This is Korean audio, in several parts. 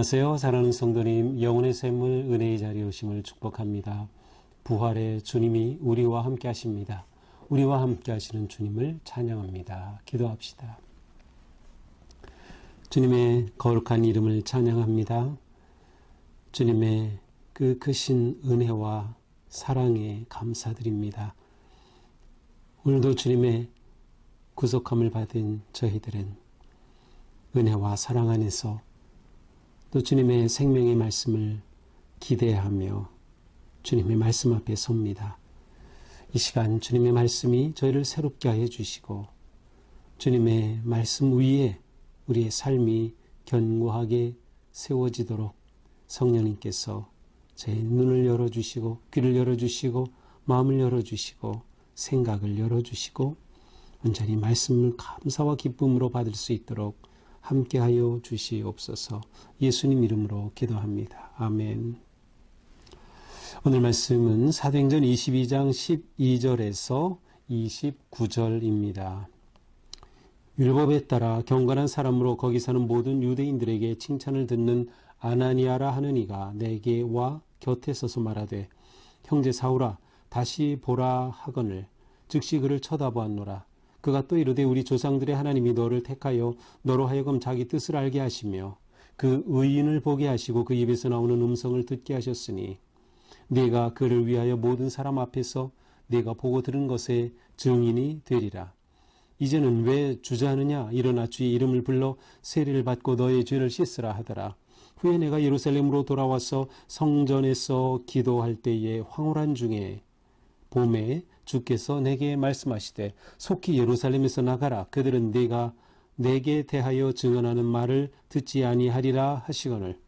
안녕하세요. 사랑하는 성도님, 영혼의 샘물 은혜의 자리에 오심을 축복합니다. 부활의 주님이 우리와 함께 하십니다. 우리와 함께 하시는 주님을 찬양합니다. 기도합시다. 주님의 거룩한 이름을 찬양합니다. 주님의 그 크신 은혜와 사랑에 감사드립니다. 오늘도 주님의 구속함을 받은 저희들은 은혜와 사랑 안에서 또 주님의 생명의 말씀을 기대하며 주님의 말씀 앞에 섭니다. 이 시간 주님의 말씀이 저희를 새롭게 하여 주시고 주님의 말씀 위에 우리의 삶이 견고하게 세워지도록 성령님께서 제 눈을 열어주시고 귀를 열어주시고 마음을 열어주시고 생각을 열어주시고 온전히 말씀을 감사와 기쁨으로 받을 수 있도록 함께하여 주시옵소서. 예수님 이름으로 기도합니다. 아멘. 오늘 말씀은 사도행전 22장 12절에서 29절입니다. 율법에 따라 경건한 사람으로 거기 사는 모든 유대인들에게 칭찬을 듣는 아나니아라 하는 이가 내게 와 곁에 서서 말하되 형제 사울아 다시 보라 하거늘 즉시 그를 쳐다보았노라. 그가 또 이르되 우리 조상들의 하나님이 너를 택하여 너로 하여금 자기 뜻을 알게 하시며 그 의인을 보게 하시고 그 입에서 나오는 음성을 듣게 하셨으니 네가 그를 위하여 모든 사람 앞에서 네가 보고 들은 것의 증인이 되리라. 이제는 왜 주저하느냐? 일어나 주의 이름을 불러 세례를 받고 너의 죄를 씻으라 하더라. 후에 내가 예루살렘으로 돌아와서 성전에서 기도할 때에 황홀한 중에 봄에 주께서 내게 말씀하시되 속히 예루살렘에서 나가라. 그들은 네가 내게 대하여 증언하는 말을 듣지 아니하리라 하시거늘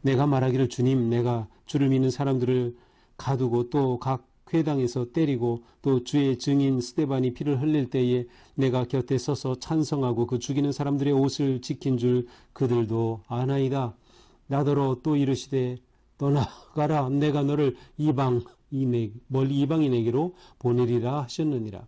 내가 말하기를 주님 내가 주를 믿는 사람들을 가두고 또 각 회당에서 때리고 또 주의 증인 스데반이 피를 흘릴 때에 내가 곁에 서서 찬성하고 그 죽이는 사람들의 옷을 지킨 줄 그들도 아나이다. 나더러 또 이르시되 떠나가라. 내가 너를 멀리 이방인에게로 보내리라 하셨느니라.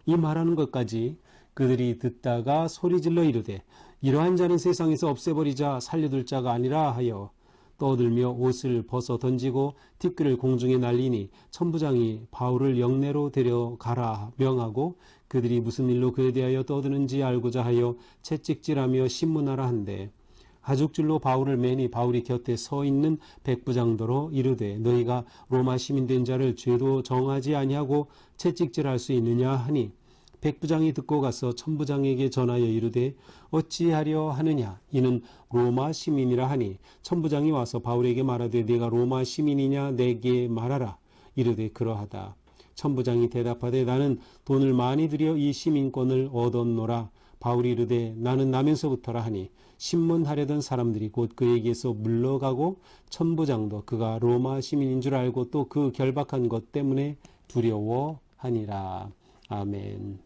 이 말하는 것까지 그들이 듣다가 소리질러 이르되 이러한 자는 세상에서 없애버리자 살려둘 자가 아니라 하여 떠들며 옷을 벗어 던지고 티끌을 공중에 날리니 천부장이 바울을 영내로 데려가라 명하고 그들이 무슨 일로 그에 대하여 떠드는지 알고자 하여 채찍질하며 신문하라 한대 하죽줄로 바울을 매니 바울이 곁에 서 있는 백부장더러 이르되 너희가 로마 시민 된 자를 죄도 정하지 아니하고 채찍질할 수 있느냐 하니 백부장이 듣고 가서 천부장에게 전하여 이르되 어찌하려 하느냐 이는 로마 시민이라 하니 천부장이 와서 바울에게 말하되 네가 로마 시민이냐 내게 말하라. 이르되 그러하다. 천부장이 대답하되 나는 돈을 많이 들여 이 시민권을 얻었노라. 바울이 이르되 나는 나면서부터라 하니 신문하려던 사람들이 곧 그에게서 물러가고 천부장도 그가 로마 시민인 줄 알고 또 그 결박한 것 때문에 두려워하니라. 아멘.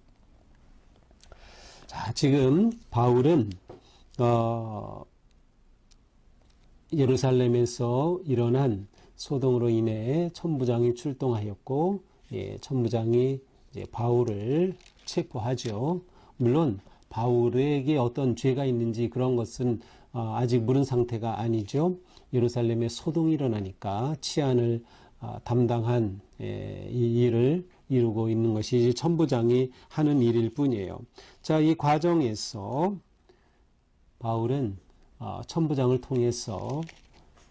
자, 지금 바울은 예루살렘에서 일어난 소동으로 인해 천부장이 출동하였고 천부장이 이제 바울을 체포하죠. 물론 바울에게 어떤 죄가 있는지 그런 것은 아직 물은 상태가 아니죠. 예루살렘에 소동이 일어나니까 치안을 담당한 이 일을 이루고 있는 것이 천부장이 하는 일일 뿐이에요. 자, 이 과정에서 바울은 천부장을 통해서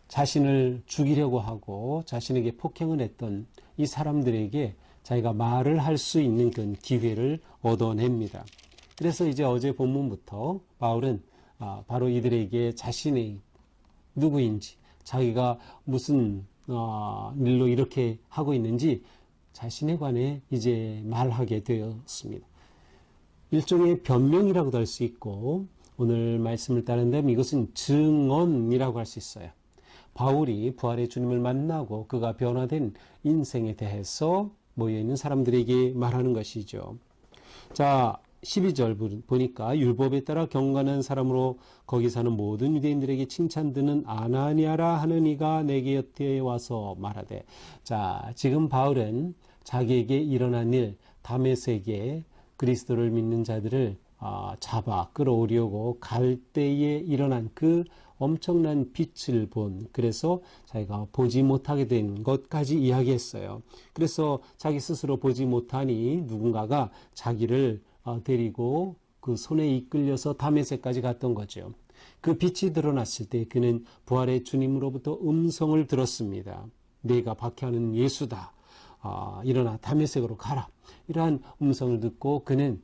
자신을 죽이려고 하고 자신에게 폭행을 했던 이 사람들에게 자기가 말을 할 수 있는 그런 기회를 얻어냅니다. 그래서 이제 어제 본문부터 바울은 바로 이들에게 자신이 누구인지 자기가 무슨 일로 이렇게 하고 있는지 자신에 관해 이제 말하게 되었습니다. 일종의 변명이라고도 할 수 있고 오늘 말씀을 따른다면 이것은 증언이라고 할 수 있어요. 바울이 부활의 주님을 만나고 그가 변화된 인생에 대해서 모여있는 사람들에게 말하는 것이죠. 자, 12절 보니까 율법에 따라 경건한 사람으로 거기 사는 모든 유대인들에게 칭찬 듣는 아나니아라 하는 이가 내게 곁에 와서 말하되 자, 지금 바울은 자기에게 일어난 일, 다메섹에 그리스도를 믿는 자들을 잡아 끌어오려고 갈 때에 일어난 그 엄청난 빛을 본, 그래서 자기가 보지 못하게 된 것까지 이야기했어요. 그래서 자기 스스로 보지 못하니 누군가가 자기를 데리고 그 손에 이끌려서 다메섹까지 갔던 거죠. 그 빛이 드러났을 때 그는 부활의 주님으로부터 음성을 들었습니다. 네가 박해하는 예수다. 일어나 다메섹으로 가라. 이러한 음성을 듣고 그는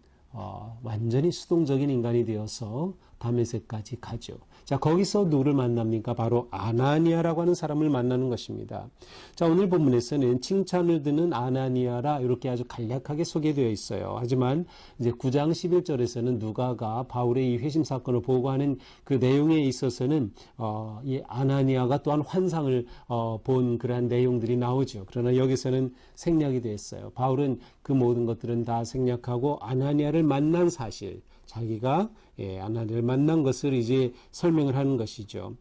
완전히 수동적인 인간이 되어서 다메섹까지 가죠. 자, 거기서 누구를 만납니까? 바로 아나니아라고 하는 사람을 만나는 것입니다. 자, 오늘 본문에서는 칭찬을 듣는 아나니아라 이렇게 아주 간략하게 소개되어 있어요. 하지만 이제 9장 11절에서는 누가가 바울의 이 회심 사건을 보고하는 그 내용에 있어서는 이 아나니아가 또한 환상을 본 그러한 내용들이 나오죠. 그러나 여기서는 생략이 됐어요. 바울은 그 모든 것들은 다 생략하고 아나니아를 만난 사실, 자기가 아나니아를 만난 것을 이제 설명을 하는 것이죠.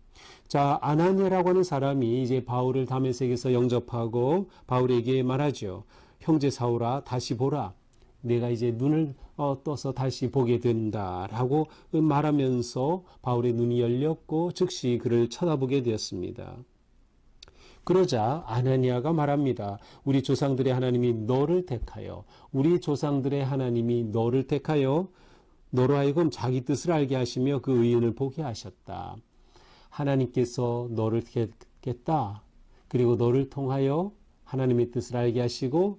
자, 아나니아라고 하는 사람이 이제 바울을 다메섹에서 영접하고 바울에게 말하죠. 형제 사울아, 다시 보라. 내가 이제 눈을 떠서 다시 보게 된다라고 말하면서 바울의 눈이 열렸고 즉시 그를 쳐다보게 되었습니다. 그러자 아나니아가 말합니다. 우리 조상들의 하나님이 너를 택하여, 우리 조상들의 하나님이 너를 택하여 너로 하여금 자기 뜻을 알게 하시며 그 의인을 보게 하셨다. 하나님께서 너를 택했다. 그리고 너를 통하여 하나님의 뜻을 알게 하시고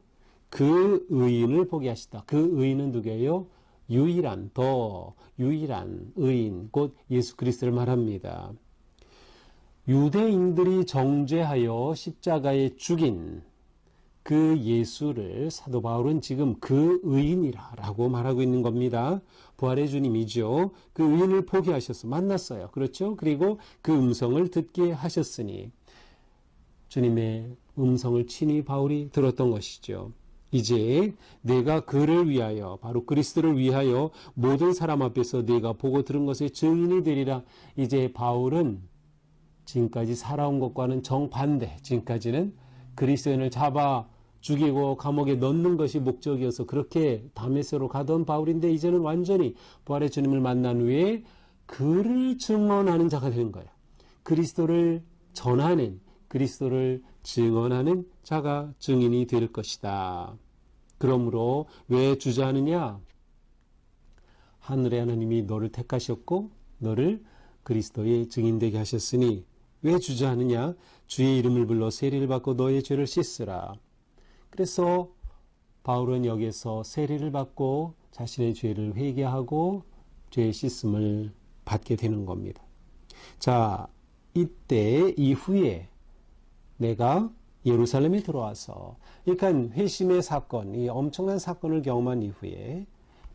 그 의인을 보게 하시다. 그 의인은 누구예요? 유일한, 더 유일한 의인, 곧 예수 그리스도를 말합니다. 유대인들이 정죄하여 십자가에 죽인 그 예수를 사도 바울은 지금 그 의인이라고 말하고 있는 겁니다. 부활의 주님이죠. 그 의인을 보게 하셔서 만났어요. 그렇죠? 그리고 그 음성을 듣게 하셨으니 주님의 음성을 친히 바울이 들었던 것이죠. 이제 내가 그를 위하여, 바로 그리스도를 위하여 모든 사람 앞에서 내가 보고 들은 것의 증인이 되리라. 이제 바울은 지금까지 살아온 것과는 정반대, 지금까지는 그리스도인을 잡아 죽이고 감옥에 넣는 것이 목적이어서 그렇게 다메섹으로 가던 바울인데 이제는 완전히 부활의 주님을 만난 후에 그를 증언하는 자가 되는 거예요. 그리스도를 전하는, 그리스도를 증언하는 자가 증인이 될 것이다. 그러므로 왜 주저하느냐? 하늘의 하나님이 너를 택하셨고 너를 그리스도의 증인되게 하셨으니 왜 주저하느냐? 주의 이름을 불러 세례를 받고 너의 죄를 씻으라. 그래서 바울은 여기서 세례를 받고 자신의 죄를 회개하고 죄의 씻음을 받게 되는 겁니다. 자, 이때 이후에 내가 예루살렘에 들어와서, 그러니까 회심의 사건, 이 엄청난 사건을 경험한 이후에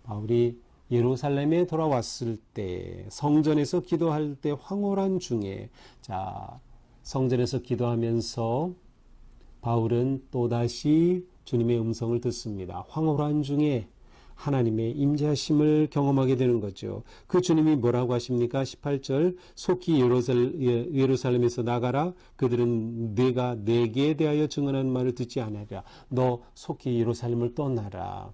바울이 예루살렘에 돌아왔을 때 성전에서 기도할 때 황홀한 중에, 자, 성전에서 기도하면서 바울은 또다시 주님의 음성을 듣습니다. 황홀한 중에 하나님의 임재하심을 경험하게 되는 거죠. 그 주님이 뭐라고 하십니까? 18절 속히 예루살렘에서 나가라. 그들은 내가 내게 대하여 증언하는 말을 듣지 않으리라. 너 속히 예루살렘을 떠나라.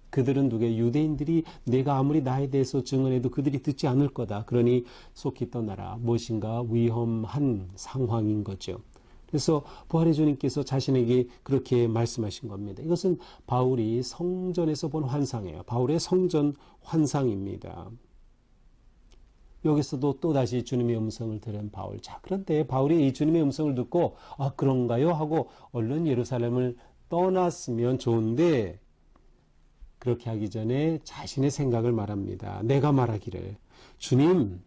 그들은 누구예요? 유대인들이 내가 아무리 나에 대해서 증언해도 그들이 듣지 않을 거다. 그러니 속히 떠나라. 무엇인가 위험한 상황인 거죠. 그래서 부활의 주님께서 자신에게 그렇게 말씀하신 겁니다. 이것은 바울이 성전에서 본 환상이에요. 바울의 성전 환상입니다. 여기서도 또다시 주님의 음성을 들은 바울. 자, 그런데 바울이 이 주님의 음성을 듣고 그런가요? 하고 얼른 예루살렘을 떠났으면 좋은데 그렇게 하기 전에 자신의 생각을 말합니다. 내가 말하기를 주님,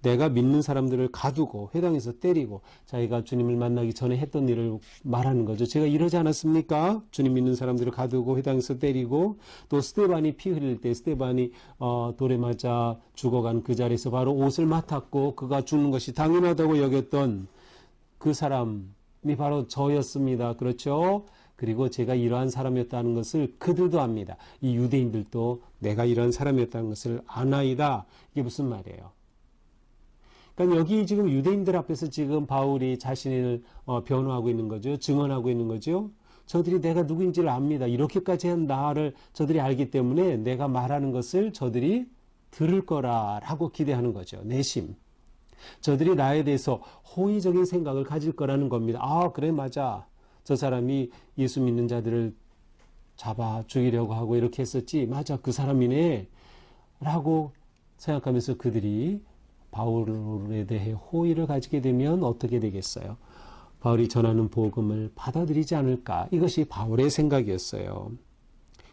내가 믿는 사람들을 가두고 회당에서 때리고 자기가 주님을 만나기 전에 했던 일을 말하는 거죠. 제가 이러지 않았습니까? 주님 믿는 사람들을 가두고 회당에서 때리고 또 스데반이 피 흘릴 때 스데반이 돌에 맞아 죽어간 그 자리에서 바로 옷을 맡았고 그가 죽는 것이 당연하다고 여겼던 그 사람이 바로 저였습니다. 그렇죠? 그리고 제가 이러한 사람이었다는 것을 그들도 압니다. 이 유대인들도 내가 이러한 사람이었다는 것을 아나이다. 이게 무슨 말이에요? 그러니까 여기 지금 유대인들 앞에서 지금 바울이 자신을 변호하고 있는 거죠. 증언하고 있는 거죠. 저들이 내가 누구인지를 압니다. 이렇게까지 한 나를 저들이 알기 때문에 내가 말하는 것을 저들이 들을 거라라고 기대하는 거죠. 내심. 저들이 나에 대해서 호의적인 생각을 가질 거라는 겁니다. 아, 그래, 맞아. 저 사람이 예수 믿는 자들을 잡아 죽이려고 하고 이렇게 했었지. 맞아, 그 사람이네. 라고 생각하면서 그들이 바울에 대해 호의를 가지게 되면 어떻게 되겠어요? 바울이 전하는 복음을 받아들이지 않을까? 이것이 바울의 생각이었어요.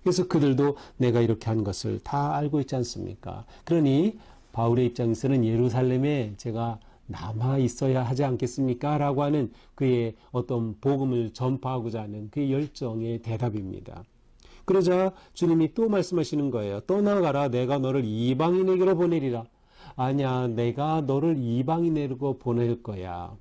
그래서 그들도 내가 이렇게 한 것을 다 알고 있지 않습니까? 그러니 바울의 입장에서는 예루살렘에 제가 남아 있어야 하지 않겠습니까? 라고 하는 그의 어떤 복음을 전파하고자 하는 그의 열정의 대답입니다. 그러자 주님이 또 말씀하시는 거예요. 떠나가라. 내가 너를 이방인에게로 보내리라. 아니야, 내가 너를 이방인에게로 보낼 거야.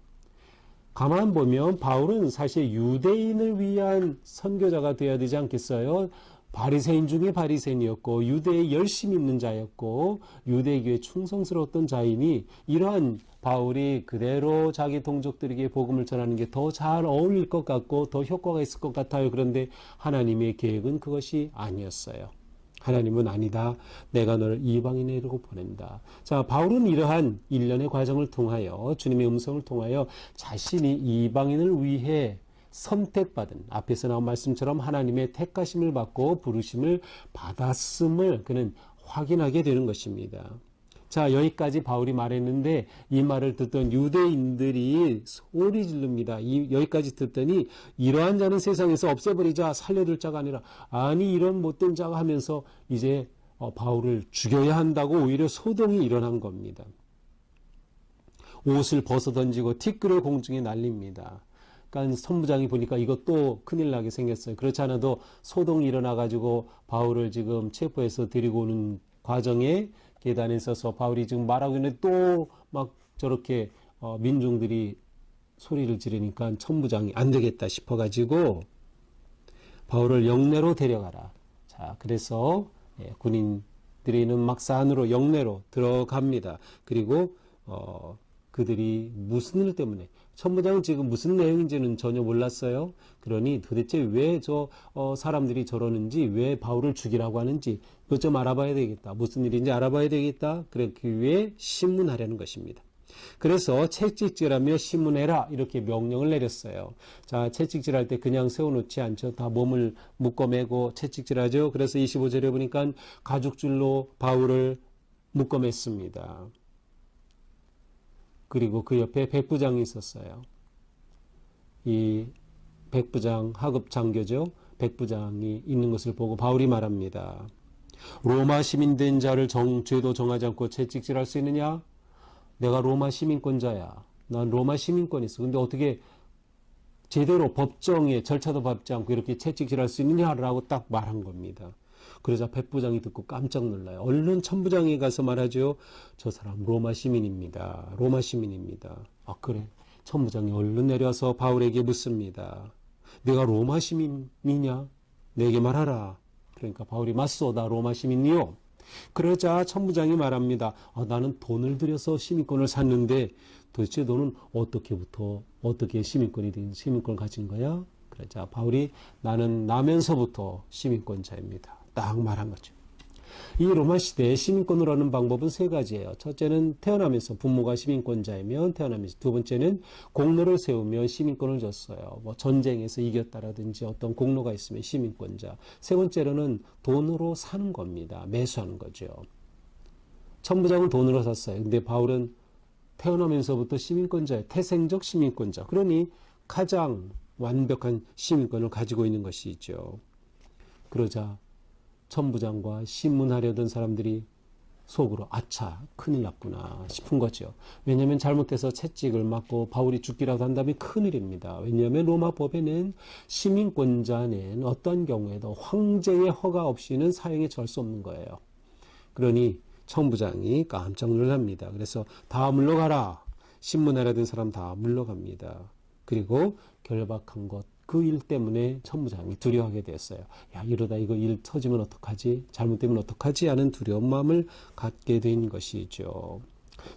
가만 보면 바울은 사실 유대인을 위한 선교자가 되어야 되지 않겠어요? 바리새인 중에 바리새인이었고 유대에 열심히 있는 자였고 유대교에 충성스러웠던 자이니 이러한 바울이 그대로 자기 동족들에게 복음을 전하는 게 더 잘 어울릴 것 같고 더 효과가 있을 것 같아요. 그런데 하나님의 계획은 그것이 아니었어요. 하나님은 아니다. 내가 너를 이방인에게로 보낸다. 자, 바울은 이러한 일련의 과정을 통하여 주님의 음성을 통하여 자신이 이방인을 위해 선택받은 앞에서 나온 말씀처럼 하나님의 택하심을 받고 부르심을 받았음을 그는 확인하게 되는 것입니다. 자, 여기까지 바울이 말했는데 이 말을 듣던 유대인들이 소리 지릅니다. 여기까지 듣더니 이러한 자는 세상에서 없애버리자, 살려둘 자가 아니라 아니 이런 못된 자가 하면서 이제 바울을 죽여야 한다고 오히려 소동이 일어난 겁니다. 옷을 벗어던지고 티끌을 공중에 날립니다. 그러니까 선부장이 보니까 이것도 큰일 나게 생겼어요. 그렇지 않아도 소동이 일어나가지고 바울을 지금 체포해서 데리고 오는 과정에 계단에 서서 바울이 지금 말하고 있는데 또 막 저렇게 민중들이 소리를 지르니까 천부장이 안 되겠다 싶어가지고 바울을 영내로 데려가라. 자, 그래서 군인들이 있는 막사 안으로 영내로 들어갑니다. 그리고 그들이 무슨 일 때문에 천부장은 지금 무슨 내용인지는 전혀 몰랐어요. 그러니 도대체 왜 사람들이 저러는지 왜 바울을 죽이라고 하는지 그것 좀 알아봐야 되겠다. 무슨 일인지 알아봐야 되겠다. 그렇기 위해 신문하려는 것입니다. 그래서 채찍질하며 신문해라 이렇게 명령을 내렸어요. 자, 채찍질할 때 그냥 세워놓지 않죠. 다 몸을 묶어매고 채찍질하죠. 그래서 25절에 보니까 가죽줄로 바울을 묶어맸습니다. 그리고 그 옆에 백부장이 있었어요. 이 백부장, 하급 장교죠. 백부장이 있는 것을 보고 바울이 말합니다. 로마 시민 된 자를 죄도 정하지 않고 채찍질할 수 있느냐? 내가 로마 시민권자야. 난 로마 시민권이 있어. 근데 어떻게 제대로 법정에 절차도 밟지 않고 이렇게 채찍질할 수 있느냐라고 딱 말한 겁니다. 그러자 백부장이 듣고 깜짝 놀라요. 얼른 천부장에 가서 말하죠. 저 사람 로마 시민입니다. 로마 시민입니다. 아, 그래? 천부장이 얼른 내려와서 바울에게 묻습니다. 내가 로마 시민이냐? 내게 말하라. 그러니까 바울이 맞소다 로마 시민이요. 그러자 천부장이 말합니다. 아, 나는 돈을 들여서 시민권을 샀는데 도대체 너는 어떻게 시민권을 가진 거야? 그러자 바울이 나는 나면서부터 시민권자입니다. 딱 말한 거죠. 이 로마 시대에 시민권을 얻는 방법은 세 가지예요. 첫째는 태어나면서 부모가 시민권자이면 태어나면서, 두 번째는 공로를 세우면 시민권을 줬어요. 뭐 전쟁에서 이겼다라든지 어떤 공로가 있으면 시민권자. 세 번째로는 돈으로 사는 겁니다. 매수하는 거죠. 천부장은 돈으로 샀어요. 근데 바울은 태어나면서부터 시민권자예요. 태생적 시민권자. 그러니 가장 완벽한 시민권을 가지고 있는 것이죠. 그러자 천부장과 신문하려던 사람들이 속으로 아차 큰일 났구나 싶은 거죠. 왜냐하면 잘못해서 채찍을 맞고 바울이 죽기라도 한다면 큰일입니다. 왜냐하면 로마 법에는 시민권자는 어떤 경우에도 황제의 허가 없이는 사형에 처할 수 없는 거예요. 그러니 천부장이 깜짝 놀랍니다. 그래서 다 물러가라. 신문하려던 사람 다 물러갑니다. 그리고 결박한 것 그 일 때문에 천부장이 두려워하게 되었어요. 야, 이러다 이거 일 터지면 어떡하지? 잘못되면 어떡하지? 하는 두려운 마음을 갖게 된 것이죠.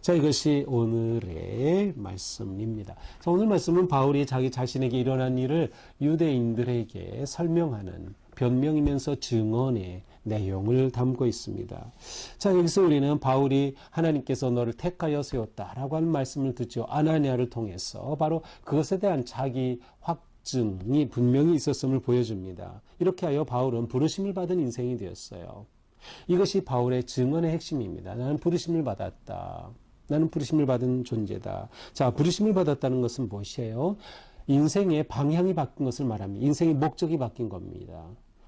자, 이것이 오늘의 말씀입니다. 자, 오늘 말씀은 바울이 자기 자신에게 일어난 일을 유대인들에게 설명하는 변명이면서 증언의 내용을 담고 있습니다. 자, 여기서 우리는 바울이 하나님께서 너를 택하여 세웠다라고 하는 말씀을 듣죠. 아나니아를 통해서 바로 그것에 대한 자기 확증이 분명히 있었음을 보여줍니다. 이렇게 하여 바울은 부르심을 받은 인생이 되었어요. 이것이 바울의 증언의 핵심입니다. 나는 부르심을 받았다. 나는 부르심을 받은 존재다. 자, 부르심을 받았다는 것은 무엇이에요? 인생의 방향이 바뀐 것을 말합니다. 인생의 목적이 바뀐 겁니다.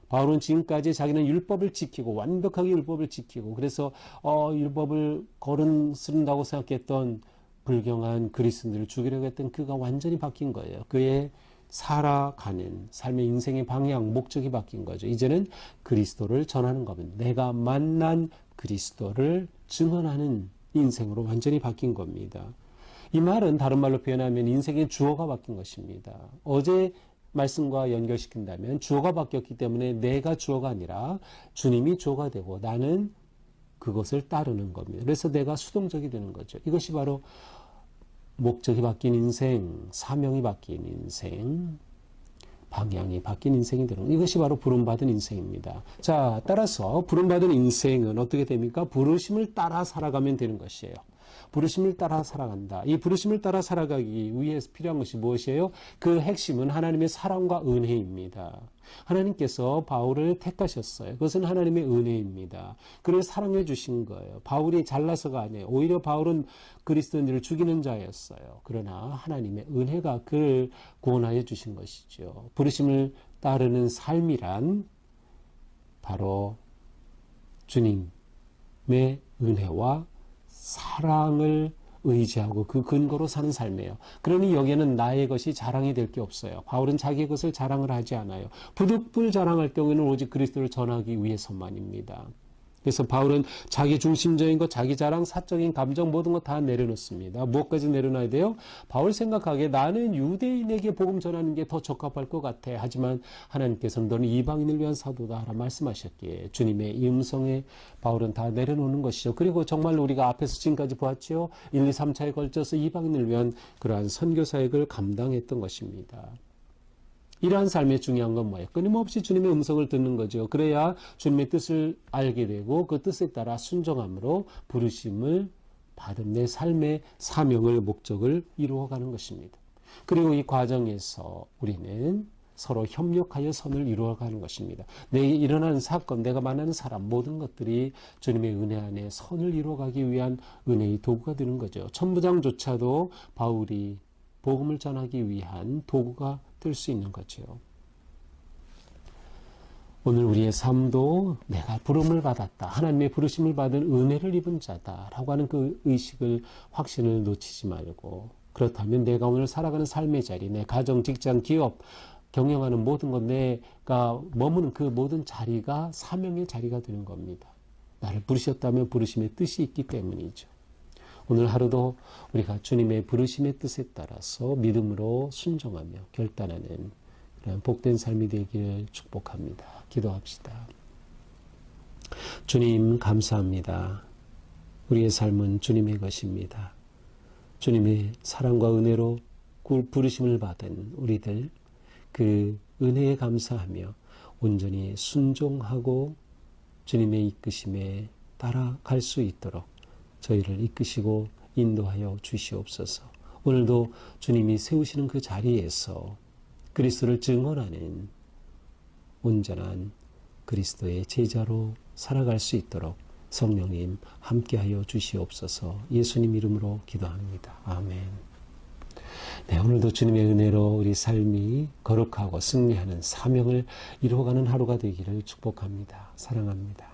바울은 지금까지 자기는 율법을 지키고 완벽하게 율법을 지키고 그래서 율법을 거른쓴다고 생각했던 불경한 그리스도인들을 죽이려고 했던 그가 완전히 바뀐 거예요. 그의 살아가는 삶의 인생의 방향, 목적이 바뀐 거죠. 이제는 그리스도를 전하는 겁니다. 내가 만난 그리스도를 증언하는 인생으로 완전히 바뀐 겁니다. 이 말은 다른 말로 표현하면 인생의 주어가 바뀐 것입니다. 어제 말씀과 연결시킨다면 주어가 바뀌었기 때문에 내가 주어가 아니라 주님이 주어가 되고 나는 그것을 따르는 겁니다. 그래서 내가 수동적이 되는 거죠. 이것이 바로 목적이 바뀐 인생, 사명이 바뀐 인생, 방향이 바뀐 인생이 되는 것. 이것이 바로 부름받은 인생입니다. 자, 따라서 부름받은 인생은 어떻게 됩니까? 부르심을 따라 살아가면 되는 것이에요. 부르심을 따라 살아간다. 이 부르심을 따라 살아가기 위해서 필요한 것이 무엇이에요? 그 핵심은 하나님의 사랑과 은혜입니다. 하나님께서 바울을 택하셨어요. 그것은 하나님의 은혜입니다. 그를 사랑해 주신 거예요. 바울이 잘나서가 아니에요. 오히려 바울은 그리스도인들을 죽이는 자였어요. 그러나 하나님의 은혜가 그를 구원하여 주신 것이죠. 부르심을 따르는 삶이란 바로 주님의 은혜와 사랑을 의지하고 그 근거로 사는 삶이에요. 그러니 여기에는 나의 것이 자랑이 될 게 없어요. 바울은 자기 것을 자랑을 하지 않아요. 부득불 자랑할 경우에는 오직 그리스도를 전하기 위해서만입니다. 그래서 바울은 자기 중심적인 것, 자기 자랑, 사적인 감정 모든 것 다 내려놓습니다. 무엇까지 내려놔야 돼요? 바울 생각하기에 나는 유대인에게 복음 전하는 게 더 적합할 것 같아. 하지만 하나님께서는 너는 이방인을 위한 사도다 라고 말씀하셨기에 주님의 이 음성에 바울은 다 내려놓는 것이죠. 그리고 정말 우리가 앞에서 지금까지 보았죠. 1, 2, 3차에 걸쳐서 이방인을 위한 그러한 선교 사역을 감당했던 것입니다. 이러한 삶의 중요한 건 뭐예요? 끊임없이 주님의 음성을 듣는 거죠. 그래야 주님의 뜻을 알게 되고 그 뜻에 따라 순종함으로 부르심을 받은 내 삶의 사명을, 목적을 이루어가는 것입니다. 그리고 이 과정에서 우리는 서로 협력하여 선을 이루어가는 것입니다. 내게 일어나는 사건, 내가 만나는 사람, 모든 것들이 주님의 은혜 안에 선을 이루어가기 위한 은혜의 도구가 되는 거죠. 천부장조차도 바울이 복음을 전하기 위한 도구가 될 수 있는 거죠. 오늘 우리의 삶도 내가 부름을 받았다. 하나님의 부르심을 받은 은혜를 입은 자다라고 하는 그 의식을, 확신을 놓치지 말고 그렇다면 내가 오늘 살아가는 삶의 자리, 내 가정, 직장, 기업, 경영하는 모든 것, 내가 머무는 그 모든 자리가 사명의 자리가 되는 겁니다. 나를 부르셨다면 부르심의 뜻이 있기 때문이죠. 오늘 하루도 우리가 주님의 부르심의 뜻에 따라서 믿음으로 순종하며 결단하는 그런 복된 삶이 되기를 축복합니다. 기도합시다. 주님 감사합니다. 우리의 삶은 주님의 것입니다. 주님의 사랑과 은혜로 부르심을 받은 우리들 그 은혜에 감사하며 온전히 순종하고 주님의 이끄심에 따라갈 수 있도록 저희를 이끄시고 인도하여 주시옵소서. 오늘도 주님이 세우시는 그 자리에서 그리스도를 증언하는 온전한 그리스도의 제자로 살아갈 수 있도록 성령님 함께하여 주시옵소서. 예수님 이름으로 기도합니다. 아멘. 네, 오늘도 주님의 은혜로 우리 삶이 거룩하고 승리하는 사명을 이루어가는 하루가 되기를 축복합니다. 사랑합니다.